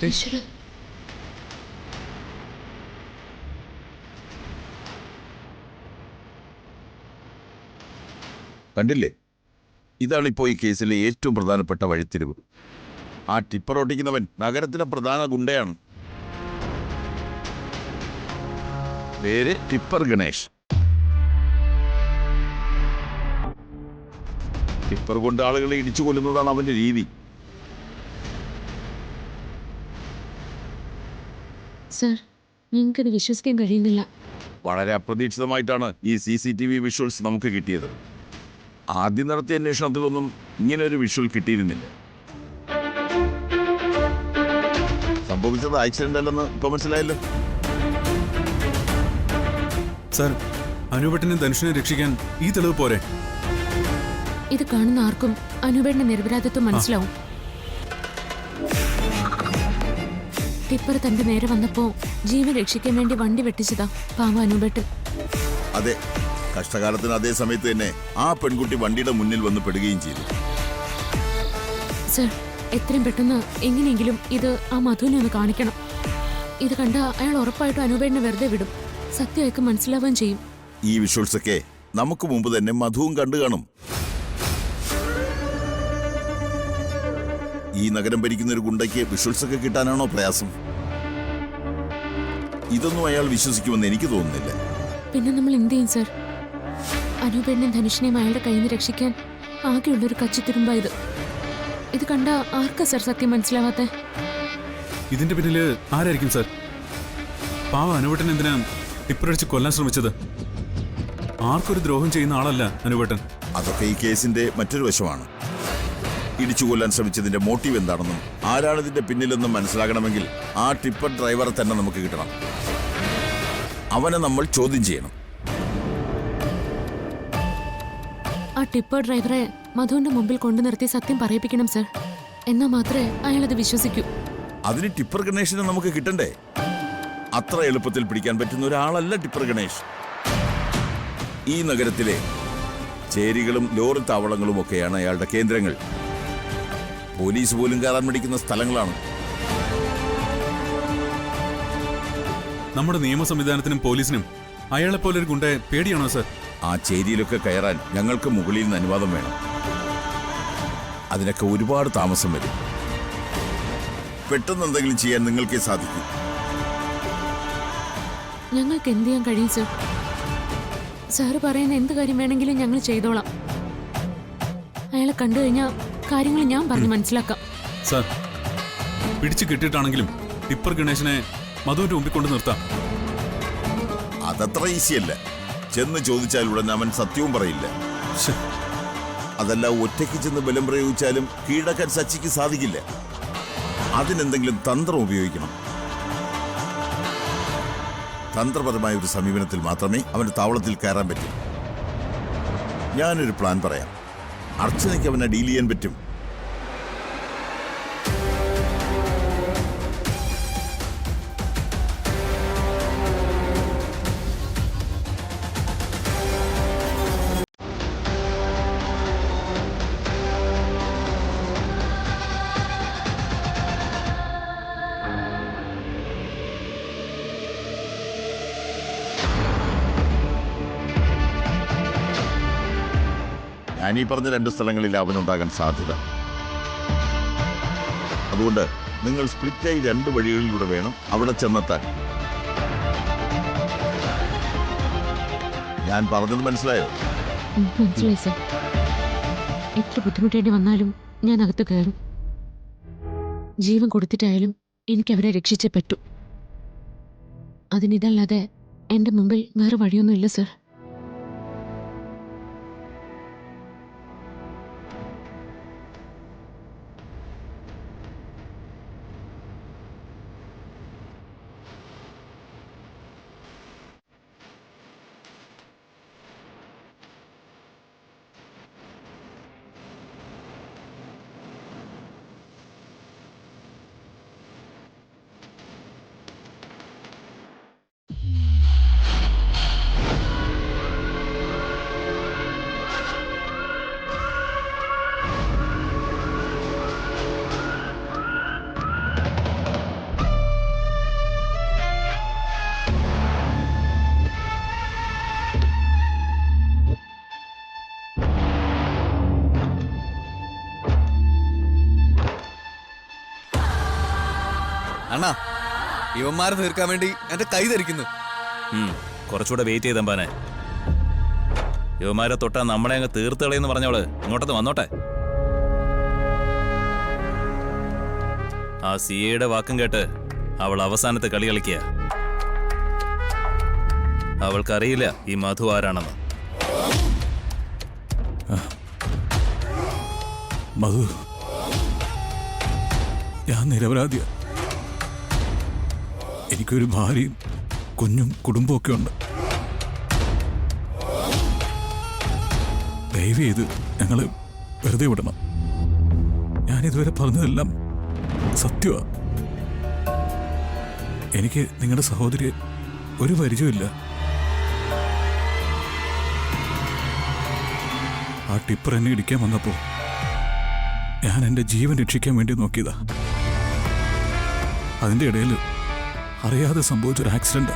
ഈശ്വര, കണ്ടില്ലേ, ഇതാണിപ്പോൾ ഈ കേസിലെ ഏറ്റവും പ്രധാനപ്പെട്ട വഴിത്തിരിവ്. ആ ടിപ്പർ ഓട്ടിക്കുന്നവൻ നഗരത്തിലെ പ്രധാന ഗുണ്ടയാണ്. പേര് ടിപ്പർ ഗണേഷ്. ടിപ്പർ കൊണ്ട് ആളുകളെ ഇടിച്ചു കൊല്ലുന്നതാണ് അവന്റെ രീതി. സർ, ഞങ്ങൾക്കത് വിശ്വസിക്കാൻ കഴിയുന്നില്ല. വളരെ അപ്രതീക്ഷിതമായിട്ടാണ് ഈ CCTV വിഷ്വൽസ് നമുക്ക് കിട്ടിയത്. ആദ്യം നടത്തിയ അന്വേഷണത്തിലൊന്നും ഇങ്ങനെ ഒരു വിഷ്വൽ കിട്ടിയിരുന്നില്ല. സംഭവിച്ചത് ആക്സിഡന്റ് അല്ലെന്ന് ഇപ്പൊ മനസ്സിലായല്ലോ. സർ, അനുപേട്ടനെ ധനുഷിനെ രക്ഷിക്കാൻ ഈ തെളിവ് പോരെ? ഇത് കാണുന്ന ആർക്കും അനുപേടിന്റെ നിരപരാധിത്വം മനസ്സിലാവും. ടിപ്പർ തന്റെ നേരെ വന്നപ്പോ ജീവൻ രക്ഷിക്കാൻ വേണ്ടി വണ്ടി വെട്ടിച്ചതാ പാവ അനുപേട്ടൻ. അതെ, കഷ്ടകാലത്തിന് അതേ സമയത്ത് തന്നെ ആ പെൺകുട്ടി വണ്ടിയുടെ മുന്നിൽ വന്ന് പെടുകയും ചെയ്തു. സർ, എത്രയും പെട്ടെന്ന് എങ്ങനെയെങ്കിലും ഇത് ആ മധുവിനെ ഒന്ന് കാണിക്കണം. ഇത് കണ്ട അയാൾ ഉറപ്പായിട്ടും അനുപേടിനെ വെറുതെ വിടും. സത്യം അയാൾക്ക് മനസ്സിലാവുകയും ചെയ്യും. ഈ വിഷ്വൽസ് ഒക്കെ നമുക്ക് മുമ്പ് തന്നെ മധുവും കണ്ടു കാണും. ഈ നഗരം ഭരിക്കുന്ന ഒരു ഗുണ്ടയ്ക്ക് വിഷ്വൽസ് ഒക്കെ കിട്ടാനാണോ പ്രയാസം? ഇതൊന്നും അയാൾ വിശ്വസിക്കുമെന്ന് എനിക്ക് തോന്നുന്നില്ല. പിന്നെ നമ്മൾ എന്ത് ചെയ്യും സർ? അനുപേടിനെയും ധനുഷിനെയും അയാളുടെ കയ്യിൽ നിന്ന് രക്ഷിക്കാൻ ആകെയുള്ളൊരു കച്ചിത്തുരുമ്പ ഇത്. ഇത് കണ്ട ആർക്കാ സർ സത്യം മനസ്സിലാവാത്ത? ഇതിന്റെ പിന്നില് ആരായിരിക്കും സർ? പാവ അനുപേട്ടൻ എന്തിനാ ടിപ്പറടിച്ച് കൊല്ലാൻ ശ്രമിച്ചത്? ആർക്കൊരു ദ്രോഹം ചെയ്യുന്ന ആളല്ല അനുപേട്ടൻ. അതൊക്കെ ഈ കേസിന്റെ മറ്റൊരു വശമാണ്. ഇടിച്ചു കൊല്ലാൻ ശ്രമിച്ചതിന്റെ മോട്ടീവ് എന്താണെന്നും ആരാണ് ഇതിന്റെ പിന്നിലെന്നും മനസ്സിലാകണമെങ്കിൽ ആ ടിപ്പർ ഡ്രൈവറെ തന്നെ നമുക്ക് കിട്ടണം. അവനെ നമ്മൾ ചോദ്യം ചെയ്യണം. ആ ടിപ്പർ ഡ്രൈവറെ മധുവിന്റെ മുമ്പിൽ കൊണ്ടു നിർത്തി സത്യം പറയിപ്പിക്കണം സർ. എന്നാൽ മാത്രമേ അയാൾ അത് വിശ്വസിക്കൂ. അതിന് ടിപ്പർ ഗണേഷിനെ നമുക്ക് കിട്ടണ്ടേ? അത്ര എളുപ്പത്തിൽ പിടിക്കാൻ പറ്റുന്ന ഒരാളല്ല ടിപ്പർ ഗണേഷ്. ഈ നഗരത്തിലെ ചേരികളും ലോറി താവളങ്ങളും ഒക്കെയാണ് അയാളുടെ കേന്ദ്രങ്ങൾ. പോലീസ് പോലും കയറാൻ മടിക്കുന്ന സ്ഥലങ്ങളാണ്. നമ്മുടെ നിയമ സംവിധാനത്തിനും പോലീസിനും അയാളെ പോലെ ഒരു ഗുണ്ടയെ പേടിയാണോ സർ? ആ ചേരിയിലൊക്കെ കയറാൻ ഞങ്ങൾക്ക് മുകളിൽ നിന്ന് അനുവാദം വേണം. അതിനൊക്കെ ഒരുപാട് താമസം വരും. പെട്ടെന്ന് എന്തെങ്കിലും ചെയ്യാൻ നിങ്ങൾക്കേ സാധിക്കൂ. ഞങ്ങൾക്ക് എന്ത് ചെയ്യാൻ കഴിയും സർ? സാറ് പറയുന്ന എന്ത് കാര്യം വേണമെങ്കിലും ഞങ്ങൾ ചെയ്തോളാം. അയാളെ കണ്ടു കഴിഞ്ഞാൽ കാര്യങ്ങൾ ഞാൻ പറഞ്ഞ് മനസ്സിലാക്കാം. സർ, പിടിച്ചു കിട്ടിയിട്ടാണെങ്കിലും ടിപ്പർ ഗണേശനെ മധുവിന്റെ മുമ്പിൽ കൊണ്ട് നിർത്താം. അതത്ര ഈസിയല്ല. ചെന്ന് ചോദിച്ചാൽ ഉടൻ അവൻ സത്യവും പറയില്ല. അതല്ല, ഒറ്റയ്ക്ക് ചെന്ന് ബലം പ്രയോഗിച്ചാലും കീഴടക്കാൻ സച്ചിക്ക് സാധിക്കില്ല. അതിനെന്തെങ്കിലും തന്ത്രം ഉപയോഗിക്കണം. തന്ത്രപരമായ ഒരു സമീപനത്തിൽ മാത്രമേ അവന്റെ താവളത്തിൽ കയറാൻ പറ്റൂ. ഞാനൊരു പ്ലാൻ പറയാം. അർച്ചനയ്ക്ക് അവനെ ഡീൽ ചെയ്യാൻ പറ്റും. ഞാനീ പറഞ്ഞ 2 സ്ഥലങ്ങളിൽ അവനുണ്ടാകാൻ സാധ്യത. അതുകൊണ്ട് നിങ്ങൾ സ്പ്ലിറ്റായി 2 വഴികളിലൂടെ വേണം അവിടെ ചെന്നെത്താൻ. ഞാൻ പറഞ്ഞത് മനസ്സിലായോ? മനസ്സിലായി സർ. എത്ര ബുദ്ധിമുട്ടേണ്ടി വന്നാലും ഞാൻ അകത്ത് കയറും. ജീവൻ കൊടുത്തിട്ടായാലും എനിക്ക് അവരെ രക്ഷിച്ചേ പറ്റൂ. അതിനിതല്ലാതെ എൻ്റെ മുമ്പിൽ വേറെ വഴിയൊന്നുമില്ല സർ. അണ്ണാ ഇവന്മാരെ തീർക്കാൻ വേണ്ടി എന്റെ കൈ ധരിക്കുന്നു. കുറച്ചുകൂടെ വെയിറ്റ് ചെയ്തമ്പാനെ. യുവമാരെ തൊട്ടാ നമ്മളെ അങ്ങ് തീർത്ത് കളയെന്ന് പറഞ്ഞവള് ഇങ്ങോട്ടത് വന്നോട്ടെ. ആ സിയയുടെ വാക്കും കേട്ട് അവൾ അവസാനത്തെ കളി കളിക്കുക. അവൾക്കറിയില്ല ഈ മധു ആരാണെന്ന്. മധു, ഞാൻ നിരപരാധിയ. എനിക്കൊരു ഭാര്യയും കുഞ്ഞും കുടുംബമൊക്കെ ഉണ്ട്. ദയവ് ചെയ്ത് ഞങ്ങൾ വെറുതെ വിടണം. ഞാനിതുവരെ പറഞ്ഞതെല്ലാം സത്യമാണ്. എനിക്ക് നിങ്ങളുടെ സഹോദരിയെ ഒരു പരിചയമില്ല. ആ ടിപ്പർ എന്നെ ഇടിക്കാൻ വന്നപ്പോൾ ഞാൻ എൻ്റെ ജീവൻ രക്ഷിക്കാൻ വേണ്ടി നോക്കിയതാ. അതിൻ്റെ ഇടയിൽ അറിയാതെ സംഭവിച്ചൊരു ആക്സിഡന്റ്.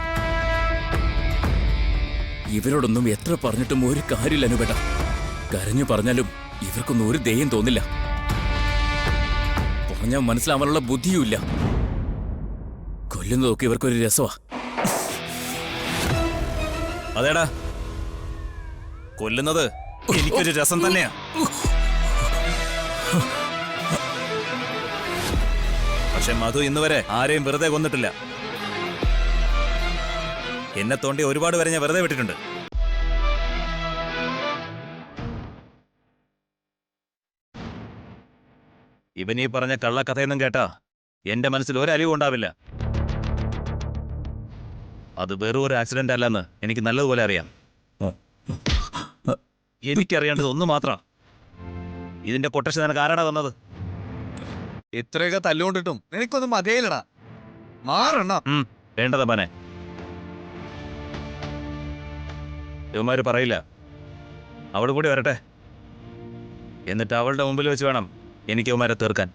ഇവരോടൊന്നും എത്ര പറഞ്ഞിട്ടും ഒരു കാര്യമില്ല അനുപേട്ട. കരഞ്ഞു പറഞ്ഞാലും ഇവർക്കൊന്നും ഒരു ദയം തോന്നില്ല. പറഞ്ഞാൽ മനസ്സിലാവാനുള്ള ബുദ്ധിയുമില്ല. കൊല്ലുന്നതൊക്കെ ഇവർക്കൊരു രസമാ. അതേടാ, കൊല്ലുന്നത് എനിക്കൊരു രസം തന്നെയാ. പക്ഷെ മധു ഇന്നുവരെ ആരെയും വെറുതെ കൊന്നിട്ടില്ല. എന്നെ തോണ്ടി ഒരുപാട് പേരെ ഞാൻ വെറുതെ വിട്ടിട്ടുണ്ട്. ഇവനീ പറഞ്ഞ കള്ളക്കഥയൊന്നും കേട്ടാ എന്റെ മനസ്സിൽ ഒരലിവും ഉണ്ടാവില്ല. അത് വെറും ഒരു ആക്സിഡന്റ് അല്ലെന്ന് എനിക്ക് നല്ലതുപോലെ അറിയാം. എനിക്കറിയേണ്ടത് ഒന്ന് മാത്രം, ഇതിന്റെ കൊട്ടേഷൻ നിനക്ക് ആരാടാ തന്നത്? ഇത്രയൊക്കെ തല്ലുകൊണ്ടിട്ടും നിനക്കൊന്നും മതിയായില്ലടാ. മാറണ്ണ. വേണ്ടതാ പനെ. ഇവന്മാര് പറയില്ല. അവൾ കൂടി വരട്ടെ, എന്നിട്ട് അവളുടെ മുമ്പിൽ വെച്ച് വേണം എനിക്ക് ഇവന്മാരെ തീർക്കാൻ.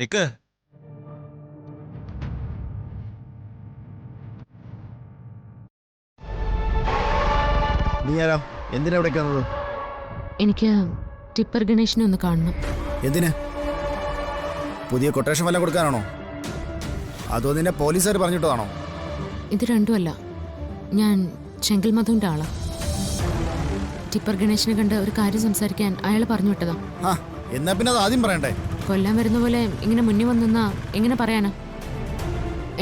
നിക്ക്. നീ ആരാ? എന്തിനാ ഇവിടേക്ക് വന്നത്? എനിക്ക് ടിപ്പർ ഗണേഷിനെ ഒന്ന് കാണണം. എന്തിന്? പുതിയ കൊട്ടേഷൻ വല്ലതും കൊടുക്കാനാണോ? അതോ നിന്നെ പോലീസുകാർ പറഞ്ഞിട്ടതാണോ? ഇത് രണ്ടുമല്ല. ഞാൻ ചെങ്കൽ മധുവിന്റെ ആളാ. ടിപ്പർ ഗണേഷിനെ കണ്ട് ഒരു കാര്യം സംസാരിക്കാൻ അയാൾ പറഞ്ഞു വിട്ടതാ. ആ, എന്നാ പിന്നെ അത് ആദ്യം പറയണ്ടേ? കൊല്ലാൻ വരുന്ന പോലെ ഇങ്ങനെ മുന്നിൽ വന്നാ എങ്ങനെ പറയാനാ?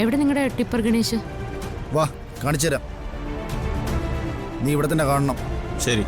എവിടെ നിങ്ങളുടെ ടിപ്പർ ഗണേഷ്? വാ, കാണിച്ചു തരാം. നീ ഇവിടെ തന്നെ കാണണം. ശരി.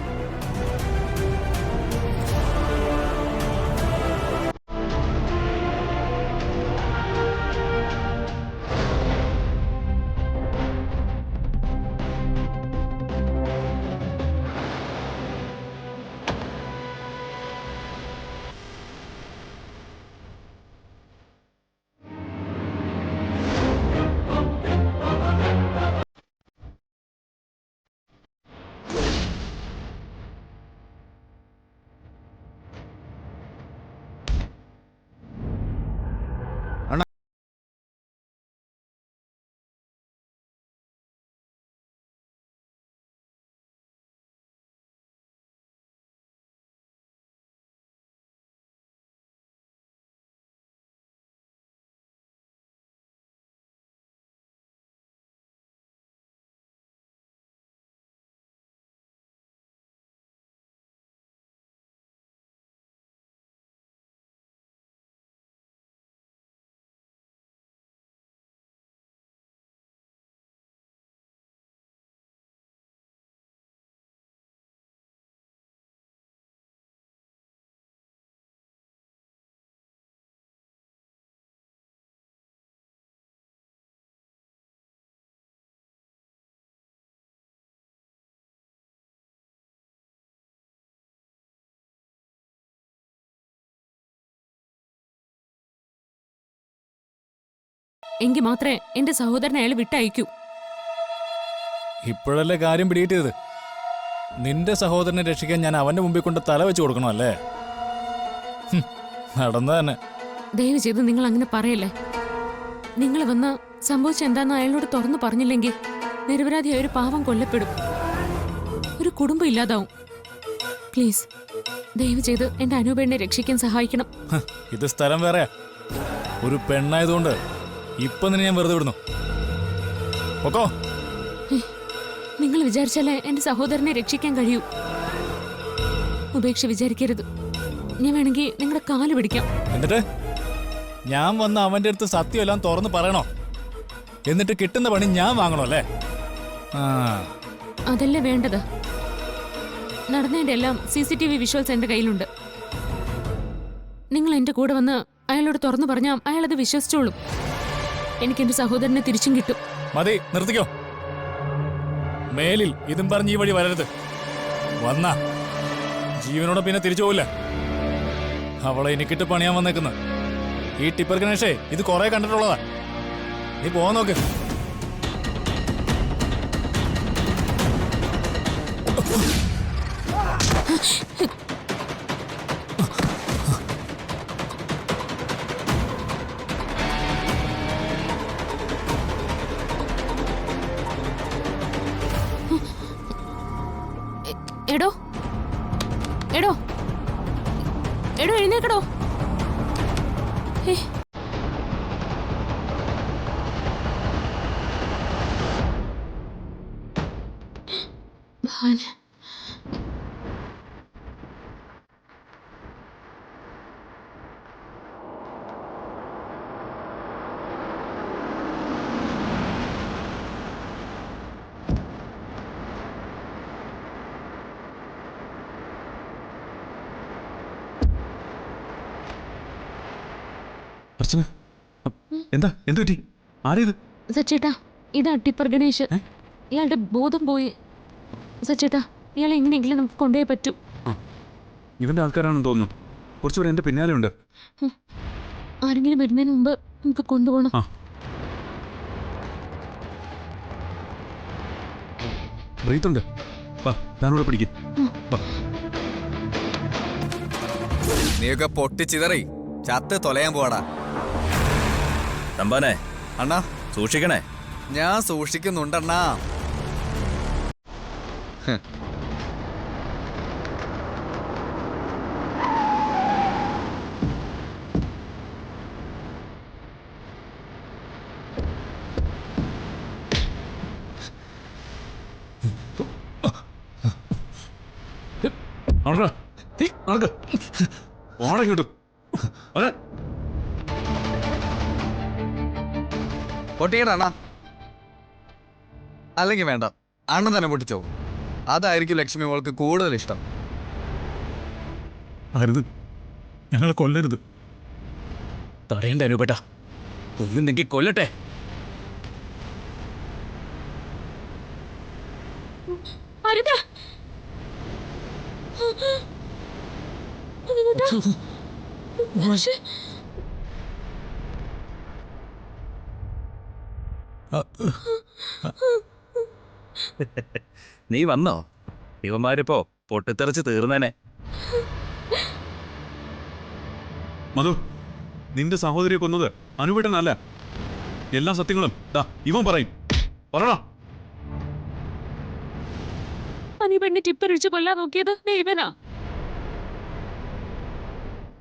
എങ്കിൽ മാത്രമേ എന്റെ സഹോദരനെ അയാൾ വിട്ടയക്കൂ. ഇപ്പോഴല്ലേ കാര്യം പിടികിട്ടിയത്. നിന്റെ സഹോദരനെ രക്ഷിക്കാൻ ഞാൻ അവന്റെ മുമ്പിൽ കൊണ്ട് തല വെച്ച് കൊടുക്കണോ അല്ലേ? നടന്ന തന്നെ. ദയവ് ചെയ്ത് നിങ്ങൾ അങ്ങനെ പറയല്ലേ. നിങ്ങൾ വന്ന് സംഭവിച്ച എന്താന്ന് അയാളോട് തുറന്നു പറഞ്ഞില്ലെങ്കിൽ നിരപരാധിയായ ഒരു പാവം കൊല്ലപ്പെടും, ഒരു കുടുംബം ഇല്ലാതാവും. പ്ലീസ് ദയവ് ചെയ്ത് എന്റെ അനൂപേണ്ണെ രക്ഷിക്കാൻ സഹായിക്കണം. ഇത് സ്ഥലം വേറെ, ഒരു പെണ്ണായതുകൊണ്ട് ഇപ്പൊ നിന്നെ ഞാൻ വെറുതെ വിടുന്നു. ഓക്കോ, നിങ്ങൾ വിചാരിച്ചാലേ എന്റെ സഹോദരനെ രക്ഷിക്കാൻ കഴിയൂ. ഉപേക്ഷ വിചാരിക്കരുത്. ഞാൻ വേണമെങ്കിൽ നിങ്ങളുടെ കാല് പിടിക്കാം. എന്നിട്ട് ഞാൻ വന്ന് അവന്റെ അടുത്ത് സത്യമെല്ലാം തുറന്ന് പറയണോ? എന്നിട്ട് കിട്ടുന്ന പണി ഞാൻ വാങ്ങണോ അല്ലേ? അതല്ലേ വേണ്ടത്. നടന്നതിന്റെ എല്ലാം CCTV വിഷ്വൽസ് എന്റെ കയ്യിലുണ്ട്. നിങ്ങൾ എന്റെ കൂടെ വന്ന് അയാളോട് തുറന്നു പറഞ്ഞാൽ അയാൾ അത് വിശ്വസിച്ചോളും. എനിക്ക് എന്റെ സഹോദരനെ തിരിച്ചും കിട്ടും. മതി, നിർത്തിക്കോ. മേലിൽ ഇതും പറഞ്ഞ് ഈ വഴി വരരുത്. വന്ന ജീവനോടെ പിന്നെ തിരിച്ചു പോവില്ല. അവളെ എനിക്കിട്ട് പണിയാൻ വന്നേക്കുന്ന ഈ ടിപ്പർ ഗണേഷേ ഇത് കുറെ കണ്ടിട്ടുള്ളതാ. നീ പോവാൻ നോക്ക്. എടോ എടോ എടോ എഴുന്നേക്കടോ. അർച്ചന, എന്താ എന്ത് പറ്റി? ആരേത്? സച്ചേട്ടാ, ഇതാ ടിപ്പർ ഗണേഷ്. ഇയാളുടെ ബോധം പോയി. സച്ചേട്ടാ, ഇയാളെ എങ്ങനെയെങ്കിലും നമുക്ക് കൊണ്ടുപോയേ പറ്റൂ. ഇവന്റെ ആൾക്കാരാണെന്ന് തോന്നുന്നു. കുറച്ചുപേർ എന്റെ പിന്നാലെ ഉണ്ട്. ആരെങ്കിലും വരുന്നതിന് മുമ്പ് നമുക്ക് കൊണ്ടുപോകണം. ബ്രീത്തുണ്ട്. വാ, താനൂടെ പിടിക്കും. നീയൊക്കെ പൊട്ടിച്ചിതറി ചത്ത് തൊലയാൻ പോവാടാ. തമ്പാനെ, അണ്ണാ സൂക്ഷിക്കണേ. ഞാൻ സൂക്ഷിക്കുന്നുണ്ടണ്ണാ. പൊട്ടിക്കണ അല്ലെങ്കിൽ വേണ്ട, അണ്ണൻ തന്നെ പൊട്ടിച്ചോ. അതായിരിക്കും ലക്ഷ്മി മോൾക്ക് കൂടുതൽ ഇഷ്ടം. അരുത്, ഞങ്ങളെ കൊല്ലരുത്. തടയണ്ട അനുപേട്ട, കൊല്ലുന്നെങ്കിൽ കൊല്ലട്ടെ. നീ വന്നോ? ഇവന്മാരിപ്പോ പൊട്ടിത്തെറിച്ച് തീർന്നേനെ. മധു, നിന്റെ സഹോദരിയെ കൊന്നത് അനുപേട്ടനല്ല. എല്ലാ സത്യങ്ങളും ദാ ഇവൻ പറയും. പറയണോ? അനുപെണ്ണെ ടിപ്പറിച്ച് കൊല്ലാൻ നോക്കിയത് ഇവനാ.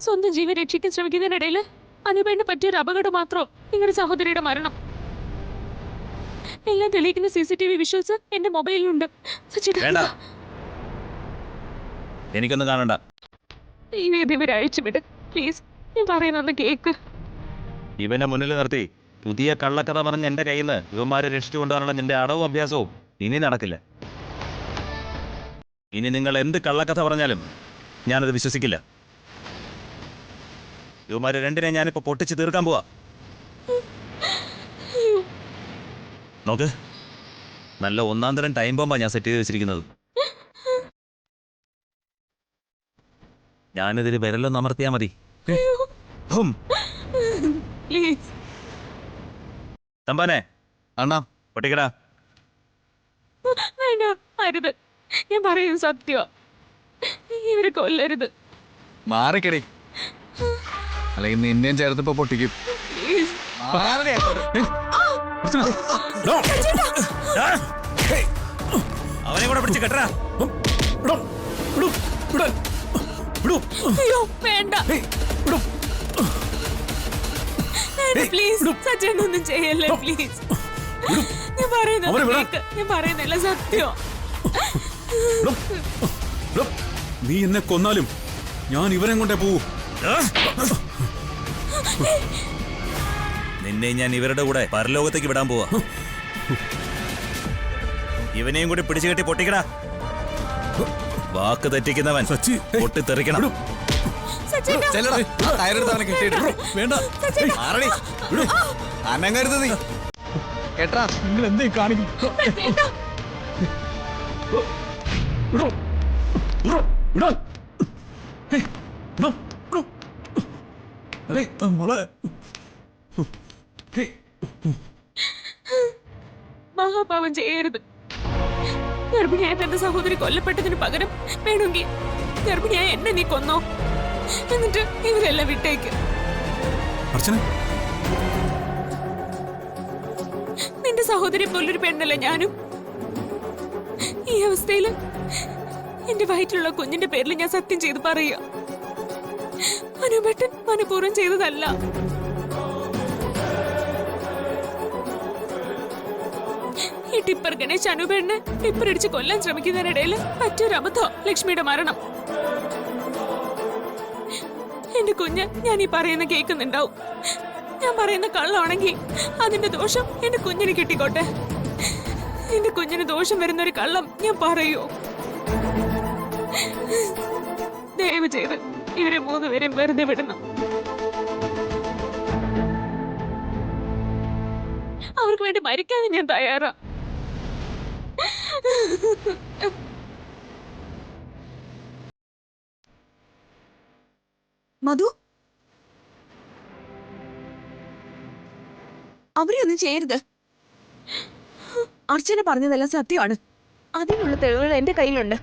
സ്വന്തം ജീവൻ രക്ഷിക്കാൻ ശ്രമിക്കുന്നതിനിടയിൽ അനുപെണ്ണ് പറ്റിയൊരു അപകടം മാത്രം നിങ്ങളുടെ സഹോദരിയുടെ മരണം. എല്ലാം തെളിയിക്കുന്ന CCTV വിഷ്വൽസ് എന്റെ മൊബൈലിലുണ്ട്. വേണ്ട, എനിക്കൊന്നും കാണണ്ട. ഇവരെ അയച്ചുവിട് പ്ലീസ്. ഞാൻ പറയുന്നൊന്ന് കേക്ക്. ഇവനെ മുന്നിൽ നിർത്തി പുതിയ കള്ളക്കഥ പറഞ്ഞ് എന്റെ കയ്യിൽ നിന്ന് ഇവന്മാരെ രക്ഷിച്ചു കൊണ്ടുവരാനുള്ള നിന്റെ അടവും അഭ്യാസവും ഇനി നടക്കില്ല. ഇനി നിങ്ങൾ എന്ത് കള്ളക്കഥ പറഞ്ഞാലും ഞാനത് വിശ്വസിക്കില്ല. ഇവന്മാരെ രണ്ടിനെ ഞാനിപ്പോ പൊട്ടിച്ച് തീർക്കാൻ പോവാ. നോക്ക്, നല്ല ഒന്നാം തരം ടൈം ബോംബാ ഞാൻ സെറ്റ് ചെയ്ത് വെച്ചിരിക്കുന്നത്. ഞാനിതിൽ വിരലൊന്ന് അമർത്തിയാ മതി. പ്ലീസ് തമ്പാനെ അണ്ണാ പൊട്ടിക്കടാ. വേണ്ട, അരുത്. ഞാൻ പറയും സത്യം. ഇവരെ കൊല്ലരുത്. മാറിക്കടി, അല്ലെങ്കിൽ നിന്നെയും ചേർത്തിപ്പോ പൊട്ടിക്കും. പ്ലീസ്. അവനെ കൂടെ പിടിച്ച് കെട്ടടാ. അയ്യോ വേണ്ട. പ്ലീസ് സച്ചേട്ടനൊന്നും ചെയ്യല്ലേ പ്ലീസ്. ഞാൻ പറയുന്നില്ല സത്യം. നീ എന്നെ കൊന്നാലും ഞാൻ ഇവരെ കൊണ്ടേ പോവൂ. നിന്നെ ഞാൻ ഇവരുടെ കൂടെ പരലോകത്തേക്ക് വിടാൻ പോവാ. ഇവനെയും കൂടി പിടിച്ചു കെട്ടി പൊട്ടിക്കടാ. വാക്ക് തെറ്റിക്കുന്നവൻ പൊട്ടിത്തെറിക്കണം. കയറെടുത്തവനെ കെട്ടിയിട്ട് വേണ്ട. അനങ്ങരുത് നീ. കേട്ടാ, നിങ്ങൾ എന്തേ കാണിക്കും? മഹാപാപം ചെയ്യരുത്. ഗർഭിണിയായ തന്റെ സഹോദരി കൊല്ലപ്പെട്ടതിന് പകരം വേണമെങ്കിൽ ഗർഭിണിയായ എന്നെ നീ കൊന്നോ. എന്നിട്ട് ഇവരെല്ലാം വിട്ടേക്ക്. അർച്ചന, നിന്റെ സഹോദരി പോലൊരു പെണ്ണല്ല ഞാനും. ഈ അവസ്ഥയില് എന്റെ വയറ്റിലുള്ള കുഞ്ഞിന്റെ പേരിൽ ഞാൻ സത്യം ചെയ്ത് പറയുക, അനുപേട്ടൻ മനഃപൂർവ്വം ചെയ്തതല്ല. ഈ ടിപ്പർ ഗണേശ് അനുപേട്ടനെ ടിപ്പർ ഇടിച്ച് കൊല്ലാൻ ശ്രമിക്കുന്നതിനിടയിൽ മറ്റൊരബദ്ധം ലക്ഷ്മിയുടെ മരണം. എന്റെ കുഞ്ഞ് ഞാൻ ഈ പറയുന്ന കേൾക്കുന്നുണ്ടാവും. ഞാൻ പറയുന്ന കള്ളമാണെങ്കിൽ അതിന്റെ ദോഷം എന്റെ കുഞ്ഞിന് കിട്ടിക്കോട്ടെ. എന്റെ കുഞ്ഞിന് ദോഷം വരുന്നൊരു കള്ളം ഞാൻ പറയൂ. ദയവ് ചെയ്ത് ഇവരെ 3 പേരെയും വെറുതെ വിടണം. അവർക്ക് വേണ്ടി മരിക്കാതെ ഞാൻ തയ്യാറാ. മധു, അവരെയൊന്നും ചെയ്യരുത്. അർച്ചന പറഞ്ഞതെല്ലാം സത്യമാണ്. അതിനുള്ള തെളിവുകൾ എന്റെ കയ്യിലുണ്ട്.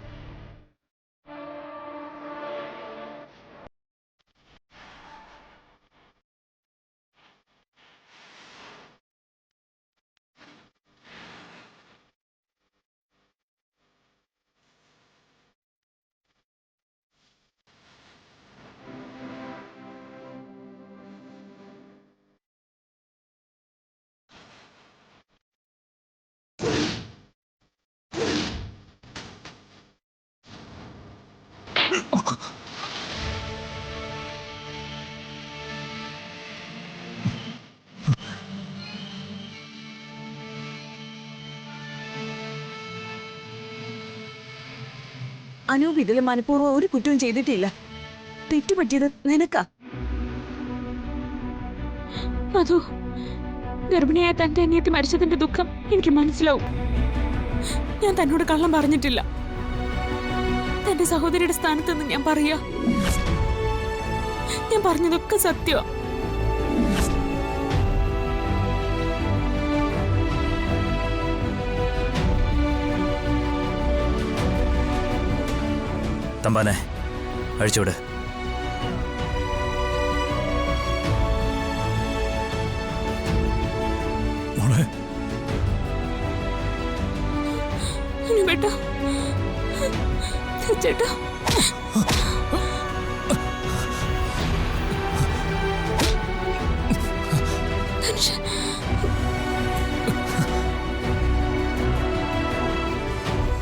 അനൂപ് ഇതിൽ മനഃപൂർവ്വം ഒരു കുറ്റവും ചെയ്തിട്ടില്ല. തെറ്റുപറ്റിയത് നിനക്കാ. മധു, ഗർഭിണിയായ തന്റെ അനിയത്തി മരിച്ചതിന്റെ ദുഃഖം എനിക്ക് മനസ്സിലാവും. ഞാൻ തന്നോട് കള്ളം പറഞ്ഞിട്ടില്ല. തന്റെ സഹോദരിയുടെ സ്ഥാനത്ത് നിന്ന് ഞാൻ പറയാ, ഞാൻ പറഞ്ഞതൊക്കെ സത്യമാ. തമ്പാനെ അഴിച്ചുവിട്. ബേട്ടാ, ചേട്ടാ,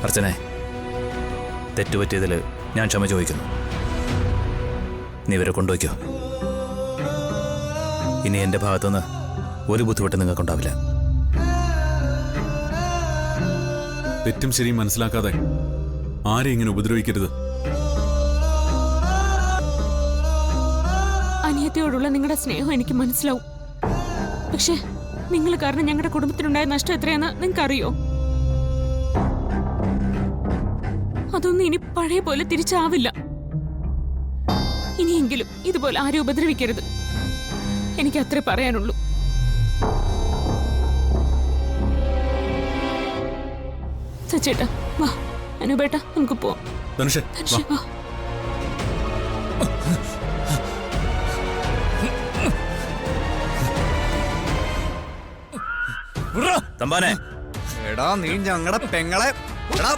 അർച്ചനെ, തെറ്റുപറ്റിയതിൽ ഞാൻ ക്ഷമ ചോദിക്കുന്നു. നീ ഇവരെ കൊണ്ടുവയ്ക്കോ. ഇനി എൻ്റെ ഭാഗത്തുനിന്ന് ഒരു ബുദ്ധിമുട്ട് നിങ്ങൾക്കുണ്ടാവില്ല. തെറ്റും ശരിയും മനസ്സിലാക്കാതെ ആരെയും ഇങ്ങനെ ഉപദ്രവിക്കരുത്. അനിയത്തിയോടുള്ള നിങ്ങളുടെ സ്നേഹം എനിക്ക് മനസ്സിലാവും. പക്ഷെ നിങ്ങൾ കാരണം ഞങ്ങളുടെ കുടുംബത്തിനുണ്ടായ നഷ്ടം എത്രയെന്ന് നിങ്ങൾക്കറിയോ? അതൊന്നും ഇനി പഴയ പോലെ തിരിച്ചാവില്ല. ഇനിയെങ്കിലും ഇതുപോലെ ആരും ഉപദ്രവിക്കരുത്. എനിക്ക് അത്രേ പറയാനുള്ളൂ. സച്ചേട്ടാ വാ, അനുപേട്ടാ നമുക്ക് പോവാം. ധനുഷേ ധനുഷേ വാ. തമ്പാനെ എടാ നീ ഞങ്ങളുടെ പെങ്ങളെ എടാ